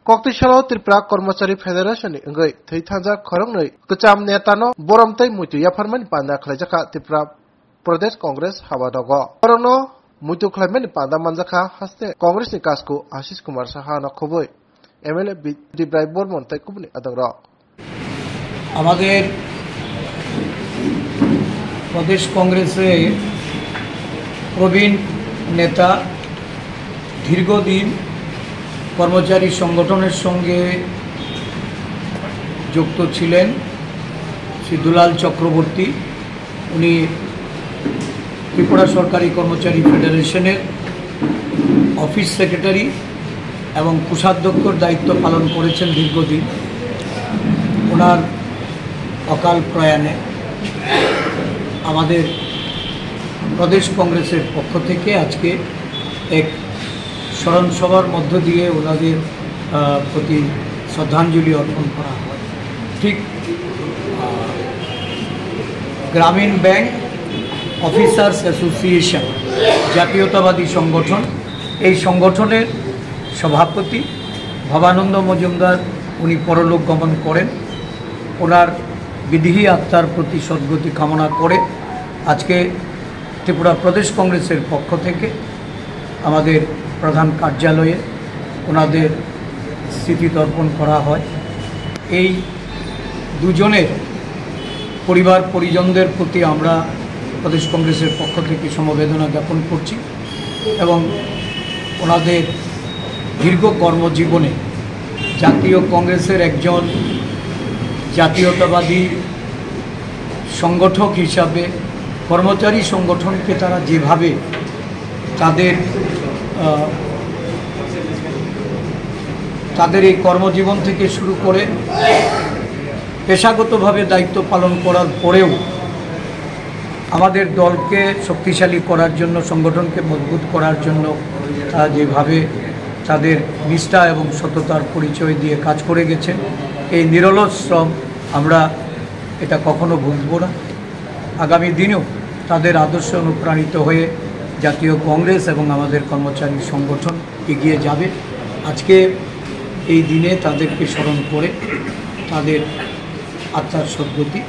Koktisalo Tripura Kormachari Federation Ngai Thaitanza Khorongnoi Kacham Netano Boromtai Mutu Yafarman Panda Khlajaka Tripura Pradesh Congress Habadogo Korono Mutu Khlaimani Panda Manjaka Haste Congress ni Kasku Ashish Kumar Saha na Khoboi MLA Dibrai Bormon Tai Kubni Adangro আমাদের প্রদেশ কংগ্রেসে প্রবীণ নেতা দীর্ঘদিন কর্মচারী সংগঠনের সঙ্গে যুক্ত ছিলেন শ্রী দুলাল চক্রবর্তী। উনি ত্রিপুরা সরকারি কর্মচারী ফেডারেশনের অফিস সেক্রেটারি এবং কোষাধ্যক্ষর দায়িত্ব পালন করেছেন দীর্ঘদিন। ওনার অকাল প্রয়াণে আমাদের প্রদেশ কংগ্রেসের পক্ষ থেকে আজকে এক স্মরণ সভার মধ্য দিয়ে ওনাদের প্রতি শ্রদ্ধাঞ্জলি অর্পণ করা হয়। ঠিক গ্রামীণ ব্যাংক অফিসার্স অ্যাসোসিয়েশন জাতীয়তাবাদী সংগঠন, এই সংগঠনের সভাপতি ভবানন্দ মজুমদার উনি পরলোক গমন করেন। ওনার বিদেহী আত্মার প্রতি সদ্গতি কামনা করে আজকে ত্রিপুরা প্রদেশ কংগ্রেসের পক্ষ থেকে আমাদের প্রধান কার্যালয়ে ওনাদের স্মৃতি তর্পণ করা হয়। এই দুজনের পরিবার পরিজনদের প্রতি আমরা প্রদেশ কংগ্রেসের পক্ষ থেকে সমবেদনা জ্ঞাপন করছি এবং ওনাদের দীর্ঘ কর্মজীবনে জাতীয় কংগ্রেসের একজন জাতীয়তাবাদী সংগঠক হিসাবে কর্মচারী সংগঠনকে তারা যেভাবে তাদের এই কর্মজীবন থেকে শুরু করে পেশাগতভাবে দায়িত্ব পালন করার পরেও আমাদের দলকে শক্তিশালী করার জন্য, সংগঠনকে মজবুত করার জন্য যেভাবে তাদের নিষ্ঠা এবং সততার পরিচয় দিয়ে কাজ করে গেছেন, এই নিরলস শ্রম আমরা এটা কখনো ভুলব না। আগামী দিনেও তাদের আদর্শে অনুপ্রাণিত হয়ে জাতীয় কংগ্রেস এবং আমাদের কর্মচারী সংগঠন এগিয়ে যাবে। আজকে এই দিনে তাদেরকে স্মরণ করে তাদের আত্মার সদ্গতি